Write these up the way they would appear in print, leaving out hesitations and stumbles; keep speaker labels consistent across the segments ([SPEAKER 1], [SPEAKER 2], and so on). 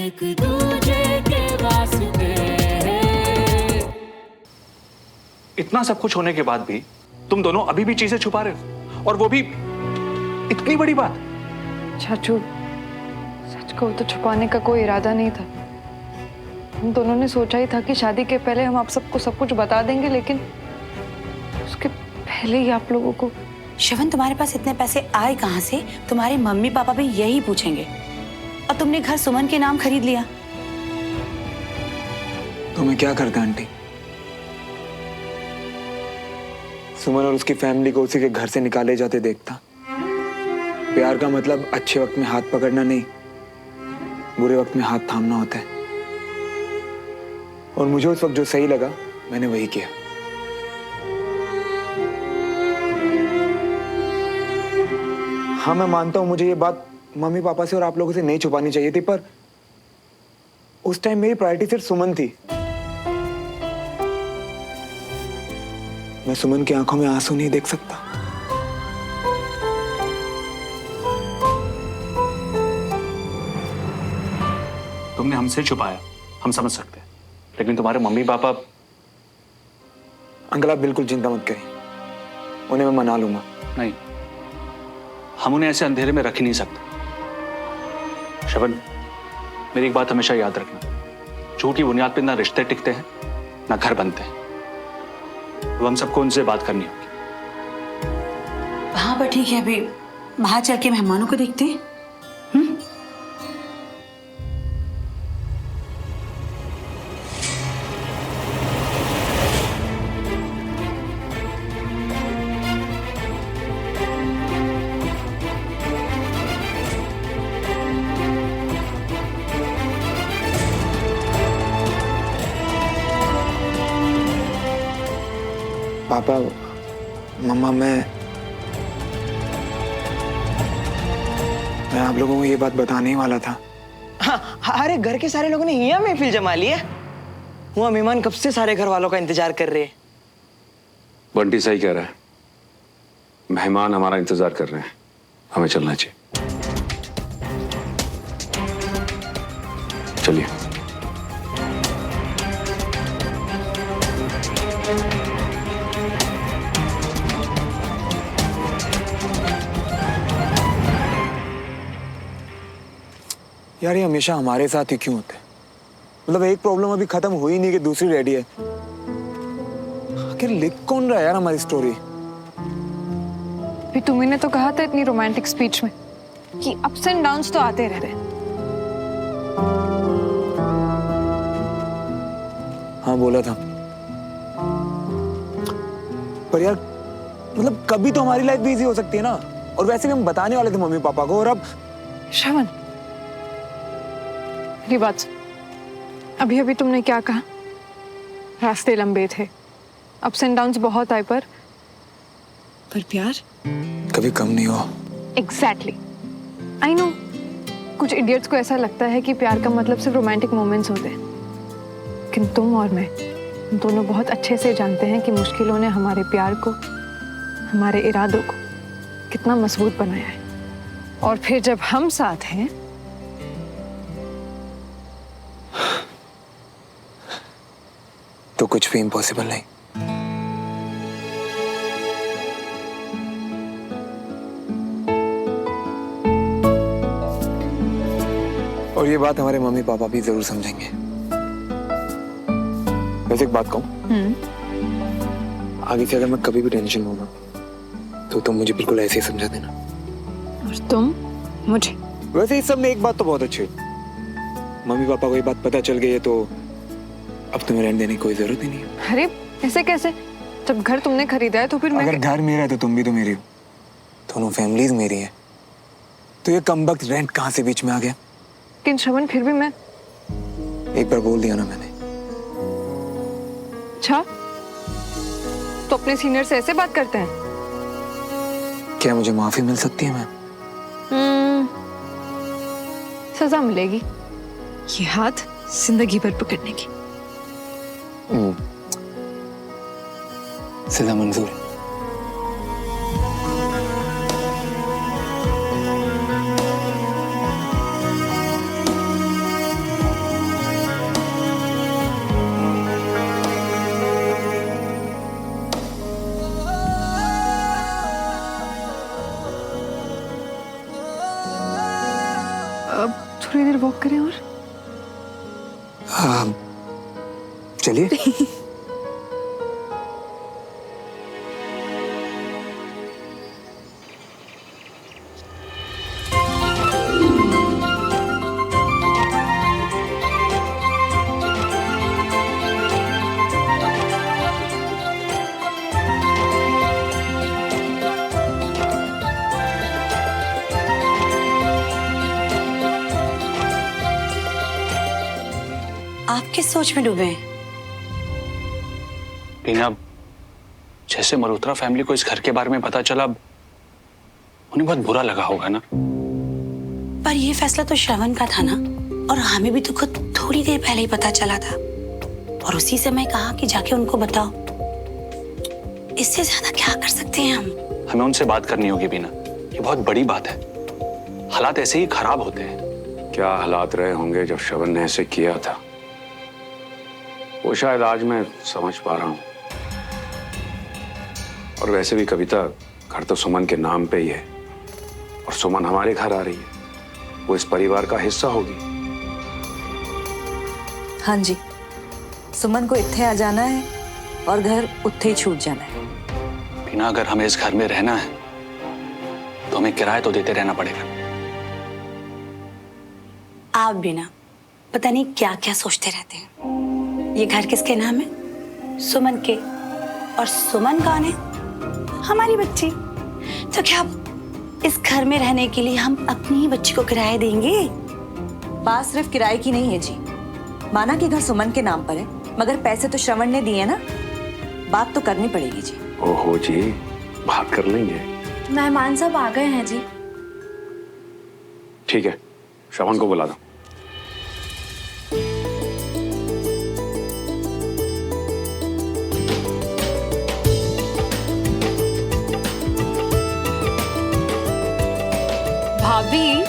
[SPEAKER 1] एक दूजे के वास्ते।
[SPEAKER 2] इतना सब कुछ होने के बाद भी तुम दोनों अभी भी चीजें छुपा रहे हो, और वो भी इतनी बड़ी बात।
[SPEAKER 3] चाचू, सच को तो छुपाने का कोई इरादा नहीं था। हम दोनों ने सोचा ही था कि शादी के पहले हम आप सबको सब कुछ बता देंगे, लेकिन उसके पहले ही आप लोगों को।
[SPEAKER 4] श्रवण, तुम्हारे पास इतने पैसे आए कहाँ से? तुम्हारे मम्मी पापा भी यही पूछेंगे। और तुमने घर सुमन के नाम खरीद लिया।
[SPEAKER 5] तो मैं क्या करता आंटी? सुमन और उसकी फैमिली को उसी के घर से निकाले जाते देखता। प्यार का मतलब अच्छे वक्त में हाथ पकड़ना नहीं, बुरे वक्त में हाथ थामना होता है। और मुझे उस वक्त जो सही लगा मैंने वही किया। हाँ, मैं मानता हूं मुझे ये बात मम्मी पापा से और आप लोगों से नहीं छुपानी चाहिए थी, पर उस टाइम मेरी प्रायोरिटी सिर्फ सुमन थी। मैं सुमन की आंखों में आंसू नहीं देख सकता।
[SPEAKER 2] तुमने हमसे छुपाया, हम समझ सकते हैं, लेकिन तुम्हारे मम्मी पापा।
[SPEAKER 5] अंकल, आप बिल्कुल चिंता मत करिए, उन्हें मैं मना लूंगा।
[SPEAKER 2] नहीं, हम उन्हें ऐसे अंधेरे में रख ही नहीं सकते। श्रवण, मेरी एक बात हमेशा याद रखना, झूठ की बुनियाद पर ना रिश्ते टिकते हैं ना घर बनते हैं। तो हम सबको उनसे बात करनी होगी।
[SPEAKER 4] हाँ, पर ठीक है, अभी बाहर चल के मेहमानों को देखते हैं।
[SPEAKER 5] पापा, मम्मा, मैं आप लोगों को ये बात बताने ही वाला था।
[SPEAKER 6] हाँ, अरे घर के सारे लोगों ने यहाँ महफिल जमा ली है। वो मेहमान कब से सारे घर वालों का इंतजार कर रहे हैं।
[SPEAKER 7] बंटी सही कह रहा है, मेहमान हमारा इंतजार कर रहे हैं, हमें चलना चाहिए। चलिए।
[SPEAKER 5] यार, ये हमेशा हमारे साथ ही क्यों होते हैं? मतलब एक प्रॉब्लम अभी खत्म हुई नहीं कि दूसरी रेडी है। आखिर लिख कौन रहा है यार हमारी स्टोरी?
[SPEAKER 3] भी तुम्ही ने तो कहा था इतनी रोमांटिक स्पीच में कि अप्स एंड डाउन्स तो आते रहते हैं।
[SPEAKER 5] हाँ, बोला था, पर यार मतलब कभी तो हमारी लाइफ भी इजी हो सकती है ना। और वैसे भी हम बताने वाले थे मम्मी पापा को, और अब।
[SPEAKER 3] श्रवण, मेरी बात सुन। अभी अभी तुमने क्या कहा? रास्ते लंबे थे, अप्स एंड डाउन्स बहुत आए, पर प्यार
[SPEAKER 5] कभी कम नहीं हुआ।
[SPEAKER 3] Exactly, I know. कुछ इडियट्स को ऐसा लगता है कि प्यार का मतलब सिर्फ रोमांटिक मोमेंट्स होते हैं, लेकिन तुम और मैं दोनों बहुत अच्छे से जानते हैं कि मुश्किलों ने हमारे प्यार को, हमारे इरादों को कितना मजबूत बनाया है। और फिर जब हम साथ हैं,
[SPEAKER 5] तो कुछ भी इम्पॉसिबल नहीं। और ये बात हमारे मम्मी पापा भी जरूर समझेंगे। वैसे एक बात कहूं, आगे से अगर मैं कभी भी टेंशन में हूं तो तुम मुझे बिल्कुल ऐसे ही समझा देना।
[SPEAKER 3] और तुम मुझे।
[SPEAKER 5] वैसे इस सब में एक बात तो बहुत अच्छी है, मम्मी पापा को ये बात पता चल गई है तो अब तुम्हें रहने देने की कोई जरूरत ही नहीं है।
[SPEAKER 3] अरे ऐसे कैसे? जब घर तुमने खरीदा है तो फिर मैं।
[SPEAKER 5] अगर घर मेरा है तो तुम भी तो मेरी हो, दोनों फैमिलीज मेरी है, तो ये कमबख्त रेंट कहाँ से बीच में आ गया?
[SPEAKER 3] लेकिन श्रवण, फिर भी मैं।
[SPEAKER 5] एक बार बोल दिया ना मैंने।
[SPEAKER 3] अच्छा, तो अपने सीनियर से ऐसे बात करते हैं?
[SPEAKER 5] क्या मुझे माफी मिल सकती है मैम?
[SPEAKER 3] सजा मिलेगी, ये हाथ जिंदगी भर पकड़ने की।
[SPEAKER 5] सजा मंजूर।
[SPEAKER 3] वॉक करें और
[SPEAKER 5] चलिए।
[SPEAKER 4] आप किस सोच में डूबे हैं?
[SPEAKER 2] टीना, जैसे मल्होत्रा फैमिली को इस घर के बारे में पता चला, उन्हें बहुत बुरा लगा होगा ना।
[SPEAKER 4] पर ये फैसला तो श्रवण का था ना, और हमें भी तो खुद थोड़ी देर पहले ही पता चला था, और उसी समय कहा कि जाके उनको बताओ। इससे ज्यादा क्या कर सकते हैं हम?
[SPEAKER 2] हमें उनसे बात करनी होगी बीना, ये बहुत बड़ी बात है। हालात ऐसे ही खराब होते हैं।
[SPEAKER 7] क्या हालात रहे होंगे जब श्रवण ने ऐसे किया था, वो शायद आज मैं समझ पा रहा हूं। और वैसे भी कविता, घर तो सुमन के नाम पे ही है, और सुमन हमारे घर आ रही है, वो इस परिवार का हिस्सा होगी।
[SPEAKER 8] हाँ जी, सुमन को इत्थे आ जाना है और घर उत्थे ही छूट जाना है।
[SPEAKER 2] बीना, अगर हमें इस घर में रहना है तो हमें किराया तो देते रहना पड़ेगा।
[SPEAKER 4] आप भी ना पता नहीं क्या क्या सोचते रहते हैं। ये घर किसके नाम है? सुमन के। और सुमन कौन है? हमारी बच्ची। तो क्या इस घर में रहने के लिए हम अपनी ही बच्ची को किराया देंगे?
[SPEAKER 8] बात सिर्फ किराए की नहीं है जी। माना कि घर सुमन के नाम पर है, मगर पैसे तो श्रवण ने दिए ना, बात तो करनी पड़ेगी जी।
[SPEAKER 7] ओहो जी, बात कर लेंगे।
[SPEAKER 9] मेहमान सब आ गए हैं जी।
[SPEAKER 7] ठीक है, श्रवण को बुला दो।
[SPEAKER 3] भाभी,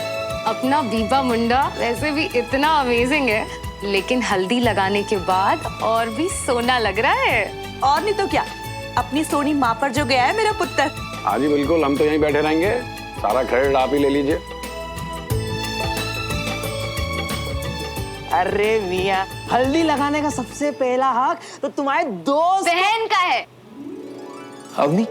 [SPEAKER 3] अपना बीबा मुंडा वैसे भी इतना अमेजिंग है, लेकिन हल्दी लगाने के बाद और भी सोना लग रहा है।
[SPEAKER 8] और नहीं तो क्या, अपनी सोनी माँ पर जो गया है मेरा पुत्र।
[SPEAKER 7] हाँ जी बिल्कुल, हम तो यहीं बैठे रहेंगे, सारा क्रेडिट आप ही ले लीजिए।
[SPEAKER 6] अरे मियाँ, हल्दी लगाने का सबसे पहला हक तो तुम्हारे दोस्त
[SPEAKER 3] बहन का है।
[SPEAKER 5] अवनी,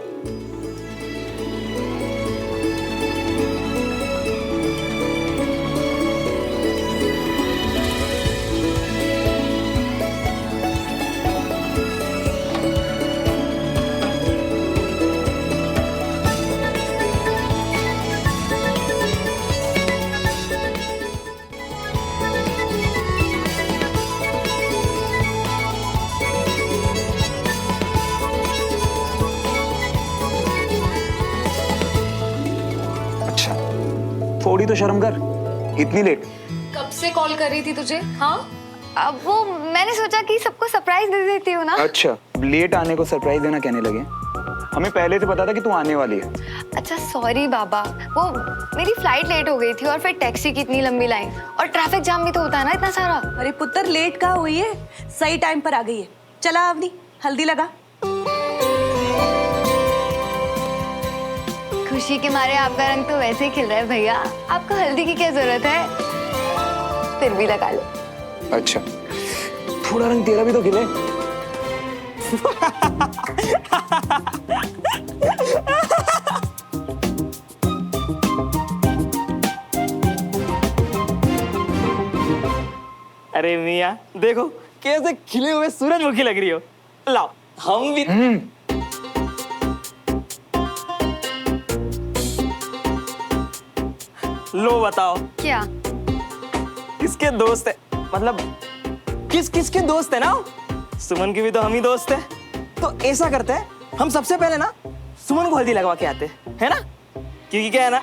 [SPEAKER 5] थोड़ी तो शर्म कर, इतनी लेट?
[SPEAKER 3] कब से कॉल कर रही थी तुझे? हाँ, अब वो मैंने सोचा कि सबको सरप्राइज दे देती हूँ ना।
[SPEAKER 5] अच्छा, लेट आने को सरप्राइज देना कहने लगे? हमें पहले से पता था कि तू आने वाली है।
[SPEAKER 3] अच्छा सॉरी बाबा, वो मेरी फ्लाइट लेट हो गई थी और फिर टैक्सी की इतनी लंबी लाइन और ट्रैफिक जाम भी तो होता है ना इतना सारा।
[SPEAKER 8] अरे पुत्र, लेट कहाँ हुई है, सही टाइम पर आ गई है। चला अवनी, हल्दी लगा।
[SPEAKER 3] खुशी के मारे आपका रंग तो वैसे ही खिल रहा है भैया, आपको हल्दी की क्या जरूरत है, फिर भी लगा लो।
[SPEAKER 5] अच्छा, थोड़ा रंग तेरा भी तो खिले।
[SPEAKER 6] अरे मियाँ देखो कैसे खिले हुए सूरजमुखी लग रही हो। लाओ हम भी। लो बताओ
[SPEAKER 3] क्या?
[SPEAKER 6] किसके दोस्त है, मतलब किस किस के दोस्त है ना? सुमन की भी तो हम ही दोस्त है। तो ऐसा करते हैं, हम सबसे पहले ना सुमन को हल्दी लगवा के आते है ना, क्योंकि क्या है ना,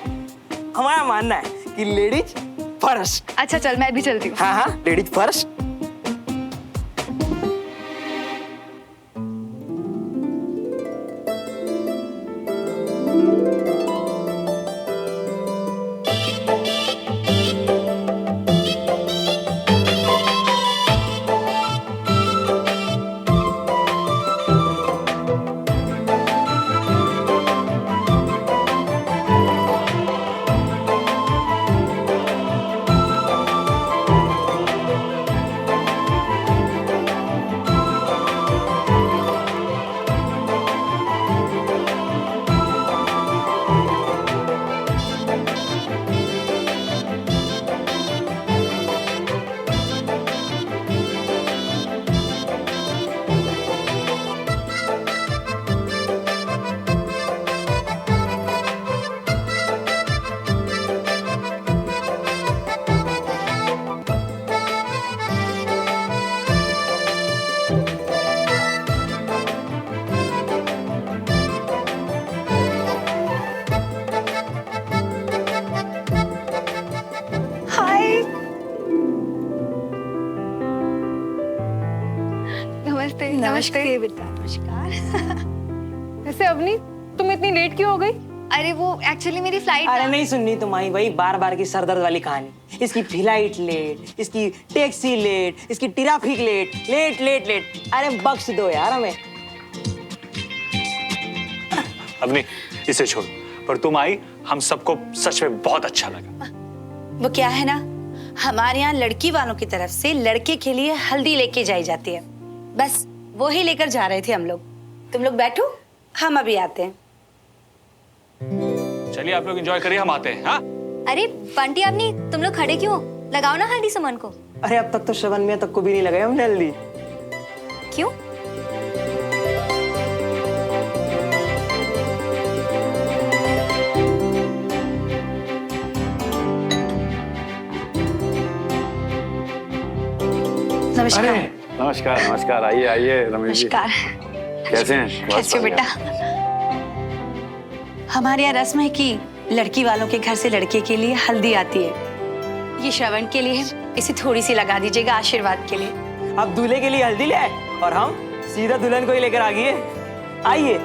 [SPEAKER 6] हमारा मानना है कि लेडीज फर्स्ट।
[SPEAKER 3] अच्छा चल, मैं भी चलती हूँ।
[SPEAKER 6] हाँ हाँ, लेडीज फर्स्ट।
[SPEAKER 3] नमस्ते
[SPEAKER 4] नमस्ते बेटा, नमस्कार।
[SPEAKER 3] वैसे अवनी तुम इतनी लेट क्यों हो गई?
[SPEAKER 9] अरे वो एक्चुअली मेरी फ्लाइट
[SPEAKER 6] अरे नहीं सुननी तुम्हारी वही बार बार की सरदर्द वाली कहानी। इसकी फ्लाइट लेट, इसकी टैक्सी लेट, इसकी traffic late, late late late. अरे बख्श दो यार हमें।
[SPEAKER 2] अब नहीं, इसे छोड़। पर तुम आई, हम सबको सच में बहुत अच्छा लगा।
[SPEAKER 4] वो क्या है ना, हमारे यहाँ लड़की वालों की तरफ से लड़के के लिए हल्दी लेके जाई जाती है, बस वो ही लेकर जा रहे थे हम लोग। तुम लोग बैठो, हम अभी आते हैं।
[SPEAKER 2] चलिए आप लोग एंजॉय करिए, हम आते हैं। हाँ
[SPEAKER 9] अरे बंटी अपनी तुम लोग खड़े क्यों? लगाओ ना हल्दी सुमन को।
[SPEAKER 6] अरे अब तक तो श्रवण में तक को भी नहीं लगाई हमने हल्दी।
[SPEAKER 9] क्यों?
[SPEAKER 4] नमस्कार।
[SPEAKER 7] नमस्कार नमस्कार, आइए आइए रमेश जी।
[SPEAKER 4] नमस्कार।
[SPEAKER 7] कैसे हैं?
[SPEAKER 4] कैसे हो बेटा? हमारे यहाँ रस्म है कि लड़की वालों के घर से लड़के के लिए हल्दी आती है। ये श्रवण के लिए है, इसे थोड़ी सी लगा दीजिएगा आशीर्वाद के लिए।
[SPEAKER 6] अब दूल्हे के लिए हल्दी ले आए और हम सीधा दुल्हन को ही लेकर आ गए। आइए।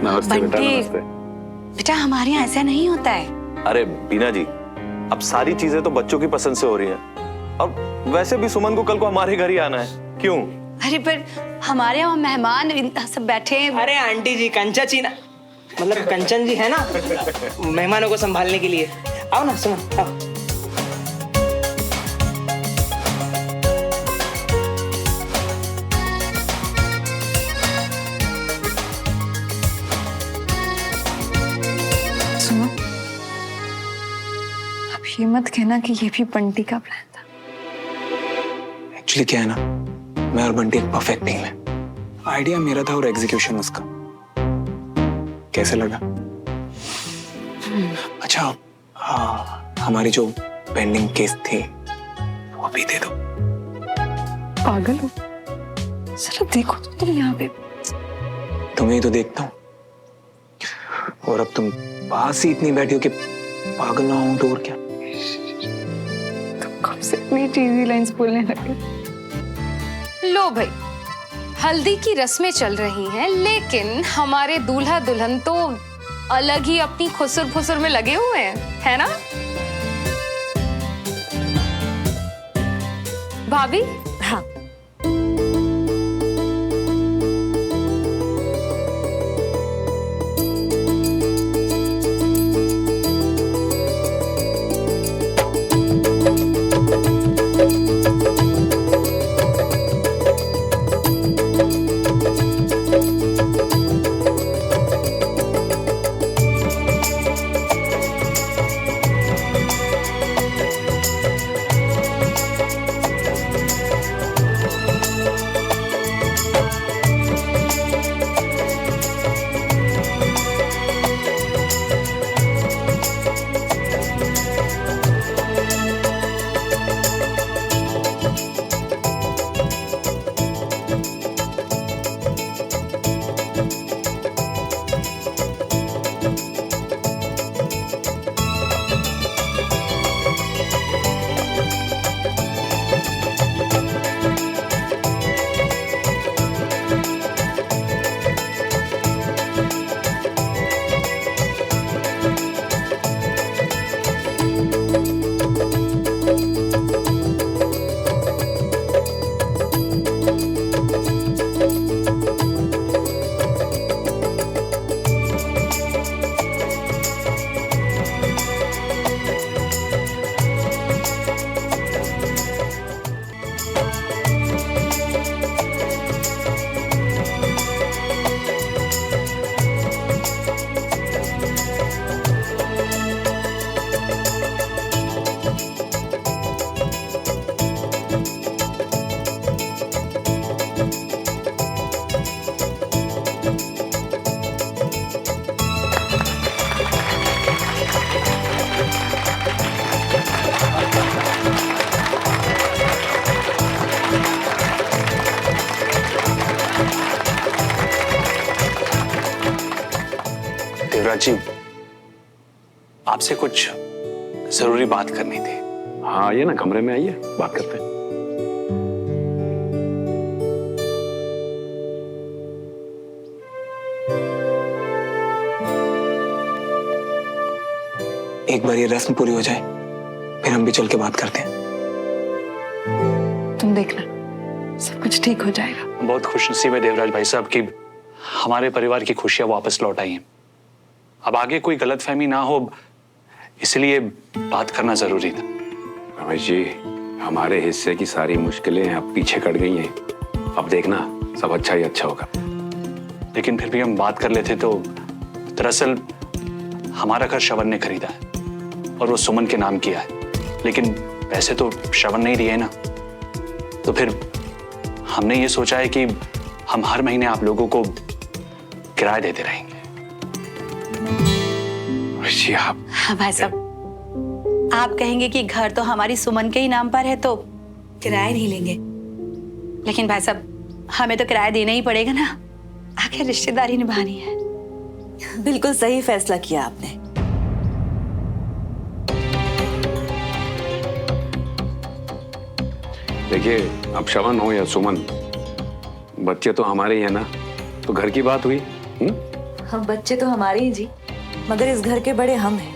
[SPEAKER 7] नमस्ते बेटा,
[SPEAKER 4] बंटी।
[SPEAKER 7] नमस्ते।
[SPEAKER 4] बेटा हमारे यहाँ ऐसा नहीं होता है।
[SPEAKER 10] अरे बीना जी, अब सारी चीजें तो बच्चों की पसंद से हो रही हैं। और वैसे भी सुमन को कल को हमारे घर ही आना है, क्यों?
[SPEAKER 4] अरे पर हमारे यहाँ मेहमान सब बैठे हैं।
[SPEAKER 6] अरे आंटी जी, कंचा चीना मतलब कंचन जी है ना मेहमानों को संभालने के लिए। आओ ना सुमन, आओ।
[SPEAKER 3] सुनो, अब ये मत कहना कि ये भी बंटी का प्लान था।
[SPEAKER 5] एक्चुअली क्या है ना, मैं और बंटी एक परफेक्ट टीम है। आइडिया मेरा था और एग्जीक्यूशन उसका। कैसे लगा? अच्छा, हमारी जो पेंडिंग केस थी वो भी दे दो।
[SPEAKER 3] पागल हो? जरा देखो तो तुम यहाँ पे।
[SPEAKER 5] तुम्हें ही तो देखता हूँ, और अब तुम पास ही इतनी बैठी हो कि पागल ना हो तो और क्या।
[SPEAKER 3] तुम कब से इतनी चीजी लाइंस बोलने लगे?
[SPEAKER 11] लो भाई, हल्दी की रस्में चल रही हैं, लेकिन हमारे दूल्हा दुल्हन तो अलग ही अपनी खुसुर फुसुर में लगे हुए हैं, है ना भाभी?
[SPEAKER 8] हाँ।
[SPEAKER 2] जी, आपसे कुछ जरूरी बात करनी थी।
[SPEAKER 7] हाँ आइए ना, कमरे में आइए, बात करते हैं।
[SPEAKER 5] एक बार ये रस्म पूरी हो जाए, फिर हम भी चल के बात करते हैं।
[SPEAKER 3] तुम देखना, सब कुछ ठीक हो जाएगा।
[SPEAKER 2] बहुत खुशनसीब है देवराज भाई साहब कि हमारे परिवार की खुशियां वापस लौट आई हैं। अब आगे कोई गलतफहमी ना हो, इसलिए बात करना जरूरी था।
[SPEAKER 7] रमेश जी, हमारे हिस्से की सारी मुश्किलें अब पीछे कट गई हैं। अब देखना, सब अच्छा ही अच्छा होगा।
[SPEAKER 2] लेकिन फिर भी हम बात कर लेते तो दरअसल हमारा घर श्रवण ने खरीदा है और वो सुमन के नाम किया है, लेकिन पैसे तो श्रवण ने ही दिए ना। तो फिर हमने ये सोचा है कि हम हर महीने आप लोगों को किराया देते रहेंगे।
[SPEAKER 7] जी आप
[SPEAKER 4] हाँ भाई साहब, आप कहेंगे कि घर तो हमारी सुमन के ही नाम पर है तो किराया नहीं लेंगे, लेकिन भाई साहब हमें तो किराया देना ही पड़ेगा ना, आखिर रिश्तेदारी निभानी है।
[SPEAKER 8] बिल्कुल सही फैसला किया आपने।
[SPEAKER 7] देखिए, अब श्रवण हो या सुमन, बच्चे तो हमारे ही है ना, तो घर की बात हुई।
[SPEAKER 8] हम बच्चे तो हमारे ही जी, मगर इस घर के बड़े हम हैं।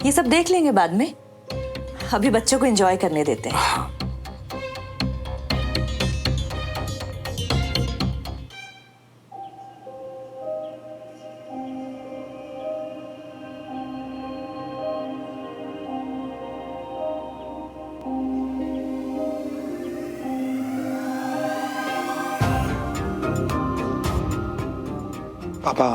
[SPEAKER 8] ये सब देख लेंगे बाद में, अभी बच्चों को एंजॉय करने देते हैं।
[SPEAKER 5] पापा,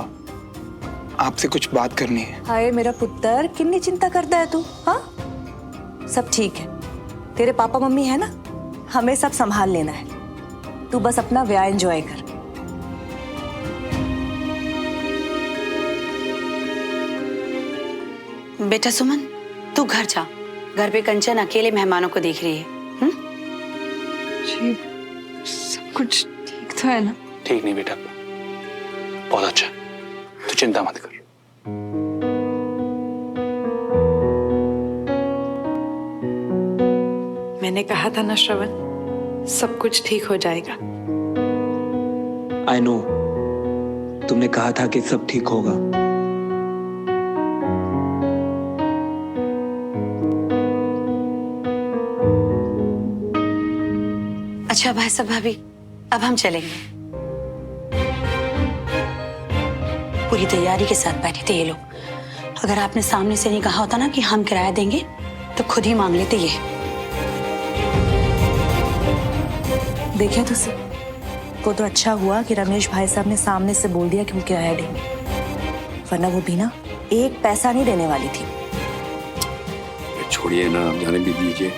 [SPEAKER 5] आपसे कुछ बात करनी है।
[SPEAKER 8] हाय मेरा पुत्र, कितनी चिंता करता है तू? हाँ, सब ठीक है। तेरे पापा मम्मी है ना, हमें सब संभाल लेना है। तू बस अपना ब्याह एंजॉय कर।
[SPEAKER 4] बेटा सुमन, तू घर जा। घर पे कंचन अकेले मेहमानों को देख रही है।
[SPEAKER 3] जी, सब कुछ ठीक तो है ना?
[SPEAKER 2] ठीक नहीं बेटा, बहुत अच्छा, तू चिंता मत कर।
[SPEAKER 3] मैंने कहा था ना श्रवण, सब कुछ ठीक हो जाएगा।
[SPEAKER 5] आई नो, तुमने कहा था कि सब ठीक होगा।
[SPEAKER 4] अच्छा भाई साहब भाभी, अब हम चलेंगे। पूरी तैयारी के साथ बैठे थे ये लोग। अगर आपने सामने से नहीं कहा होता ना कि हम किराया देंगे, तो खुद ही मांग लेते ये।
[SPEAKER 8] देखिए तो सर, वो तो अच्छा हुआ कि रमेश भाई साहब ने सामने से बोल दिया कि वो किराया देंगे, वरना वो भी ना एक पैसा नहीं देने वाली थी।
[SPEAKER 7] छोड़िए ना, जाने भी दीजिए।